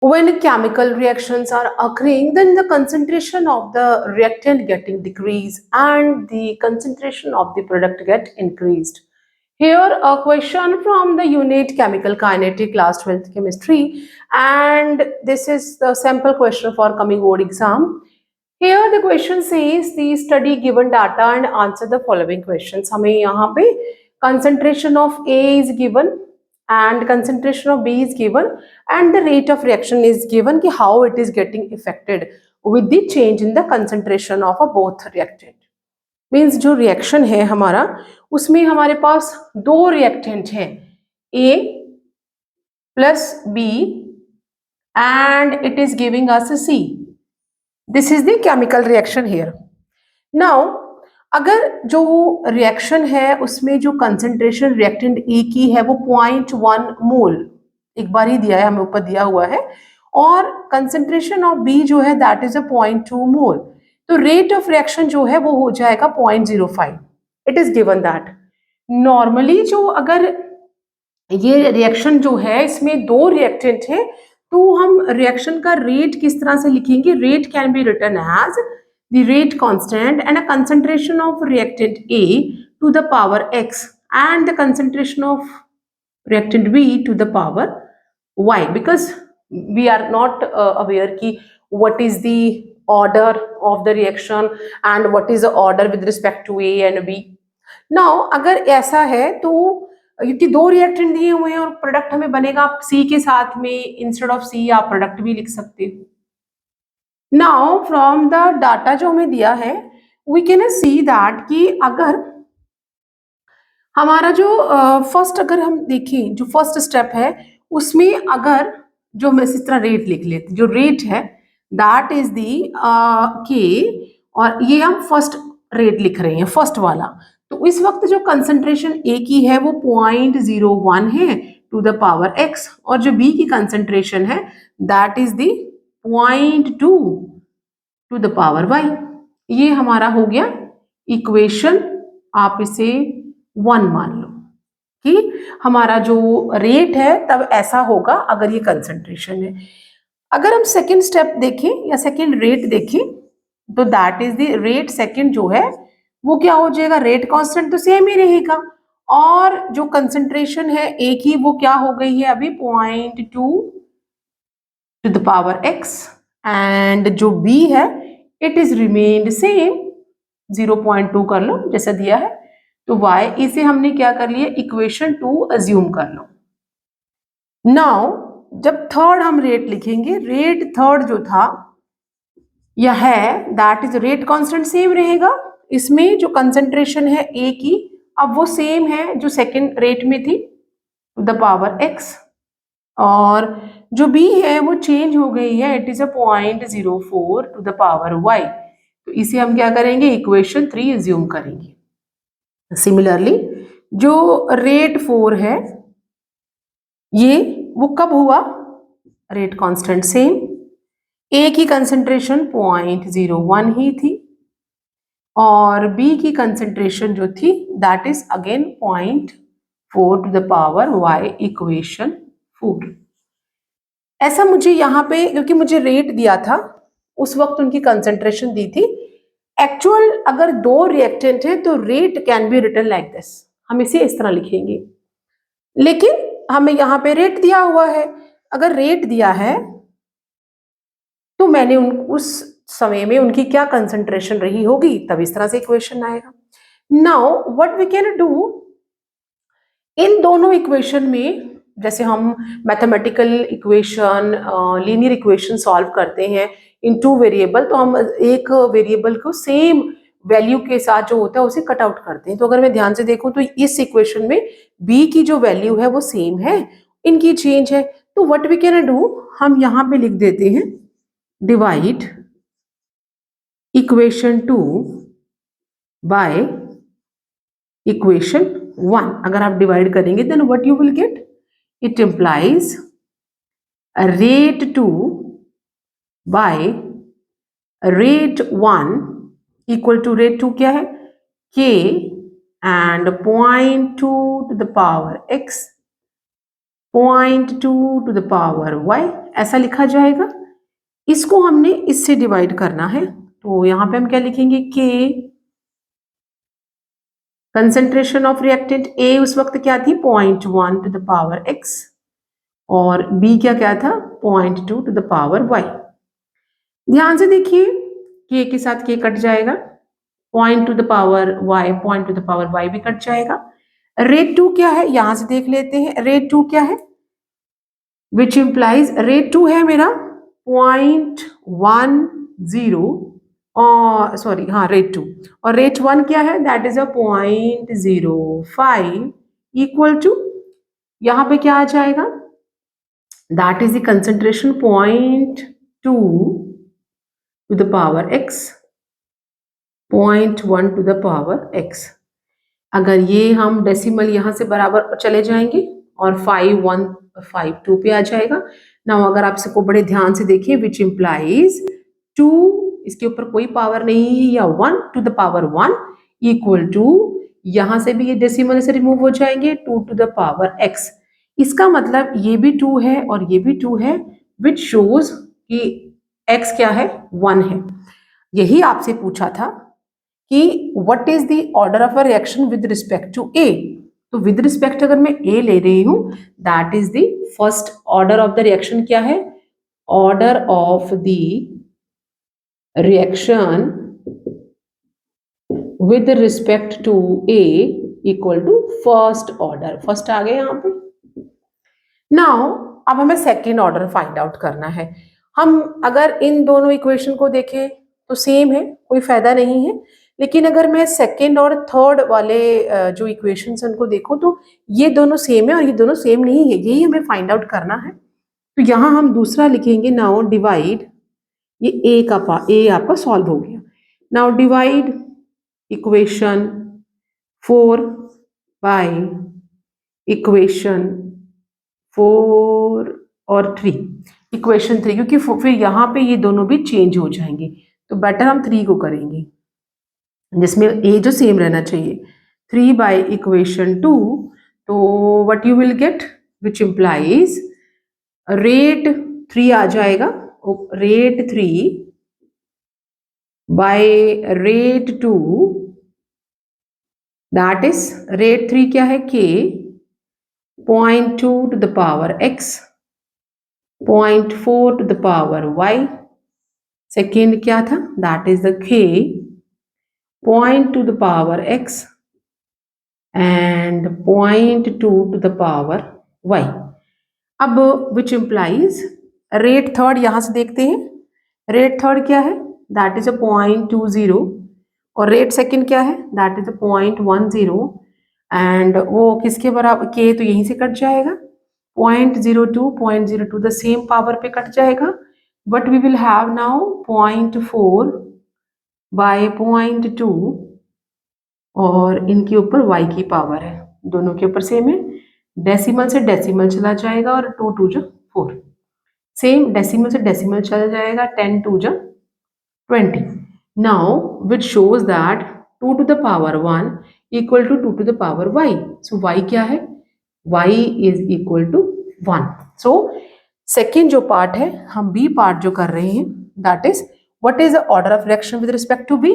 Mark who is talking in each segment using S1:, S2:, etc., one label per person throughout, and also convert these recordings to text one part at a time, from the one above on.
S1: When chemical reactions are occurring, then the concentration of the reactant getting decreased and the concentration of the product get increased. Here a question from the unit chemical kinetic class 12th chemistry, and this is the sample question for coming board exam. Here the question says the study given data and answer the following questions. हमें यहाँ पे concentration of A is given and concentration of B is given and the rate of reaction is given कि how it is getting affected with the change in the concentration of a both reactant. Means जो reaction है हमारा उसमें हमारे पास दो reactant हैं A plus B and it is giving us a C. This is the chemical reaction here. Now अगर जो reaction है उसमें जो कंसंट्रेशन रिएक्टेंट ए की है वो 0.1 मोल एक बार ही दिया है, हमें ऊपर दिया हुआ है, और कंसंट्रेशन ऑफ बी जो है दैट इज अ 0.2 मोल, तो रेट ऑफ रिएक्शन जो है वो हो जाएगा 0.05. It is given that normally जो अगर ये रिएक्शन जो है इसमें दो रिएक्टेंट है तो हम रिएक्शन का रेट किस तरह से लिखेंगे. Rate can be written as the rate constant and a concentration of reactant A to the power X and the concentration of reactant B to the power Y, because we are not aware ki what is the order of the reaction and what is the order with respect to A and B. Now अगर ऐसा है तो क्योंकि दो reactant दिए हुए हैं और प्रोडक्ट हमें बनेगा C के साथ में, इंस्टेड ऑफ C आप प्रोडक्ट भी लिख सकते हो. नाउ फ्रॉम द डाटा जो हमें दिया है वी कैन सी दैट कि अगर हमारा जो फर्स्ट अगर हम देखें जो फर्स्ट स्टेप है उसमें अगर जो हम इस तरह रेट लिख लेते, जो रेट है दैट इज दी के, और ये हम फर्स्ट रेट लिख रहे हैं फर्स्ट वाला, तो इस वक्त जो कंसंट्रेशन ए की है वो 0.01 है टू द पावर एक्स और जो बी की कंसंट्रेशन है that is the 0.2 to the power y. ये हमारा हो गया इक्वेशन, आप इसे 1 मान लो कि हमारा जो रेट है तब ऐसा होगा अगर ये कंसंट्रेशन है. अगर हम सेकेंड स्टेप देखें या सेकेंड रेट देखें तो that is the rate second जो है वो क्या हो जाएगा, रेट कांस्टेंट तो सेम ही रहेगा और जो कंसंट्रेशन है ए की वो क्या हो गई है अभी 0.2 to the power x and जो बी है इट इज रिमेन्ड सेम 0.2 कर लो जैसा दिया है, तो y इसे हमने क्या कर लिया इक्वेशन 2 अज्यूम कर लो. नाउ जब थर्ड हम रेट लिखेंगे, रेट थर्ड जो था यह है that is rate constant same रहेगा, इसमें जो कंसंट्रेशन है ए की अब वो सेम है जो सेकंड रेट में थी टू द पावर एक्स, और जो बी है वो चेंज हो गई है, it is a 0.04 to the power y, तो इसे हम क्या करेंगे इक्वेशन 3 एज्यूम करेंगे. सिमिलरली जो रेट 4 है ये वो कब हुआ, रेट कांस्टेंट सेम, ए की कंसंट्रेशन 0.01 ही थी और बी की कंसंट्रेशन जो थी that is again 0.4 to the power y, equation 4. ऐसा मुझे यहाँ पे क्योंकि मुझे रेट दिया था उस वक्त उनकी कंसंट्रेशन दी थी, एक्चुअल अगर दो रिएक्टेंट है तो rate can be written like this, हम इसे इस तरह लिखेंगे, लेकिन हमें यहाँ पे रेट दिया हुआ है, अगर रेट दिया है तो मैंने उस समय में उनकी क्या कंसंट्रेशन रही होगी तब इस तरह से इक्वेशन आएगा. Now what we can do, इन दोनों इक्वेशन में जैसे हम mathematical equation linear equation solve करते हैं इन टू वेरिएबल, तो हम एक वेरिएबल को सेम वैल्यू के साथ जो होता है उसे कट आउट करते हैं. तो अगर मैं ध्यान से देखूं तो इस इक्वेशन में b की जो वैल्यू है वो सेम है, इनकी चेंज है, तो व्हाट वी कैन डू, हम यहाँ पे लिख देते हैं डिवाइड इक्वेशन 2 बाय इक्वेशन 1. अगर आप डिवाइड करेंगे then what you will get, it implies rate 2 by rate 1 equal to rate 2 क्या है k and 0.2 to the power x 0.2 to the power y, ऐसा लिखा जाएगा। इसको हमने इससे डिवाइड करना है, तो यहाँ पे हम क्या लिखेंगे, k concentration of reactant A उस वक्त क्या थी 0.1 टू द पावर x और B क्या था 0.2 टू द पावर y। ध्यान से देखिए, k के साथ k कट जाएगा, 0 to the power y, 0 to the power y भी कट जाएगा। रेट 2 क्या है, यहां से देख लेते हैं। रेट 2 क्या है, विच इंप्लाइज रेट 2 है मेरा 0.10 और सॉरी हाँ रेट 2, और रेट 1 क्या है, that is a 0.05 equal to, यहां पे क्या आ जाएगा, that is the concentration 0.2 to the power x, 0.1 to the power x। अगर ये हम डेसिमल यहाँ से बराबर चले जाएंगे और 5152 पे आ जाएगा ना। अगर आप इसको बड़े ध्यान से देखिए, विच इम्प्लाइज 2, इसके ऊपर कोई पावर नहीं है, या 1 to the power 1 equal to, यहां से भी ये डेसिमल से रिमूव हो जाएंगे, 2 टू द पावर x। इसका मतलब ये भी 2 है और ये भी 2 है, विच शोज कि x क्या है 1 है। यही आपसे पूछा था कि what is the order of a reaction with respect to A. तो विद रिस्पेक्ट अगर मैं ए ले रही हूं, that is the first order of the reaction क्या है, order of the reaction with respect to A equal to first order. First आ गए यहाँ पे। नाउ अब हमें सेकेंड ऑर्डर फाइंड आउट करना है। हम अगर इन दोनों इक्वेशन को देखें तो सेम है, कोई फायदा नहीं है, लेकिन अगर मैं सेकेंड और थर्ड वाले जो इक्वेशंस हैं उनको देखूं तो ये दोनों सेम है और ये दोनों सेम नहीं है, यही हमें फाइंड आउट करना है। तो यहाँ हम दूसरा लिखेंगे, नाउ डिवाइड, ये ए आपका सॉल्व हो गया। Now divide equation 4 by equation 4 और 3, इक्वेशन 3, क्योंकि फिर यहाँ पे ये दोनों भी चेंज हो जाएंगे, तो बेटर हम 3 को करेंगे जिसमें ए जो सेम रहना चाहिए। 3 बाय इक्वेशन 2, तो what you will get, which implies rate 3 आ जाएगा, rate 3 by rate 2, that is rate 3 क्या है k, 0.2 to the power x, 0.4 to the power y। Second क्या था, that is the k, 0.2 to the power x and 0.2 to the power y। अब which implies rate third यहां से देखते हैं, rate third क्या है, दैट इज अ 0.20 और रेट सेकंड क्या है, दैट इज अ 0.10 एंड वो किसके बराबर, k तो यहीं से कट जाएगा, 0.02 द सेम पावर पे कट जाएगा, but we will have now 0.4 by 0.2 और इनके ऊपर y की पावर है, दोनों के ऊपर सेम है, डेसिमल से डेसिमल चला जाएगा और 2 2 जा 4, सेम डेसिमल से डेसिमल चला जाएगा, 10 2 जा 20। Now which shows that 2 to the power 1 equal to 2 to the power y। So y क्या है, y is equal to 1। So second जो पार्ट है, हम b पार्ट जो कर रहे हैं, that is what is the order of reaction with respect to b।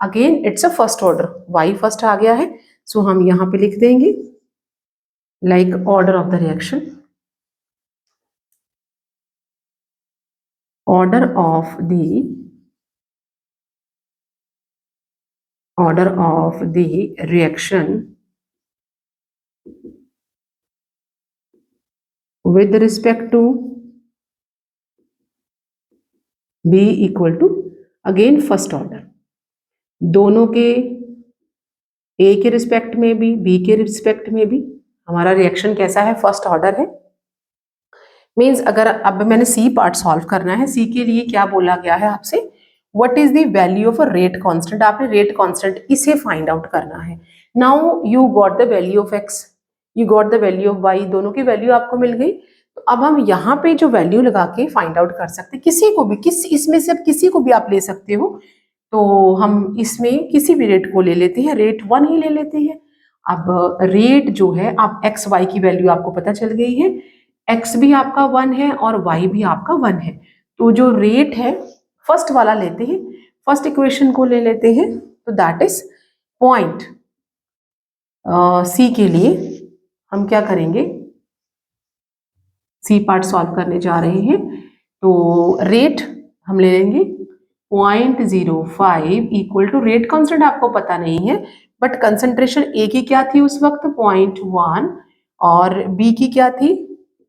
S1: Again it's a first order, y first आ गया है, सो हम यहां पे लिख देंगे like order of the reaction, order of the reaction with respect to b equal to, again first order, दोनों के ए के रिस्पेक्ट में भी बी के रिस्पेक्ट में भी हमारा रिएक्शन कैसा है, फर्स्ट ऑर्डर है। मीन्स अगर अब मैंने सी पार्ट सॉल्व करना है, सी के लिए क्या बोला गया है आपसे, what is the value of a rate constant, आपने रेट कांस्टेंट इसे फाइंड आउट करना है। Now you got the value of x, you got the value of y, दोनों की वैल्यू आपको मिल गई। तो अब हम यहाँ पे जो वैल्यू लगा के फाइंड आउट कर सकते हैं, किसी को भी, इसमें से किसी को भी आप ले सकते हो, तो हम इसमें किसी भी रेट को ले लेते हैं, रेट 1 ही ले लेते हैं। अब रेट जो है, आप एक्स वाई की वैल्यू आपको पता चल गई है, एक्स भी आपका 1 है और वाई भी आपका 1 है। तो जो रेट है फर्स्ट वाला लेते हैं, फर्स्ट इक्वेशन को ले लेते हैं, तो दैट इज पॉइंट सी के लिए हम क्या करेंगे, सी पार्ट सॉल्व करने जा रहे हैं। तो रेट हम ले लेंगे 0.05 इक्वल टू, रेट कांस्टेंट आपको पता नहीं है बट कंसंट्रेशन ए की क्या थी उस वक्त 0.1 और बी की क्या थी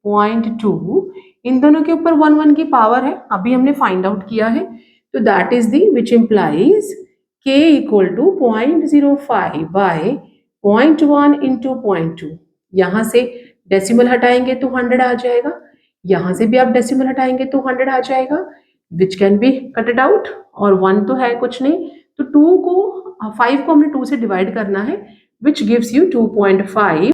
S1: 0.2, इन दोनों के ऊपर 1 की पावर है, अभी हमने फाइंड आउट किया है। तो that is the which implies k equal to 0.05 by 0.1 into 0.2। यहाँ से डेसिमल हटाएंगे तो 100 आ जाएगा, यहाँ से भी आप डेसिमल हटाएंगे तो 100 आ जाएगा, विच कैन बी कटेड आउट, और 1 तो है कुछ नहीं, तो 5 को हमने 2 से डिवाइड करना है, विच गिव्स यू 2.5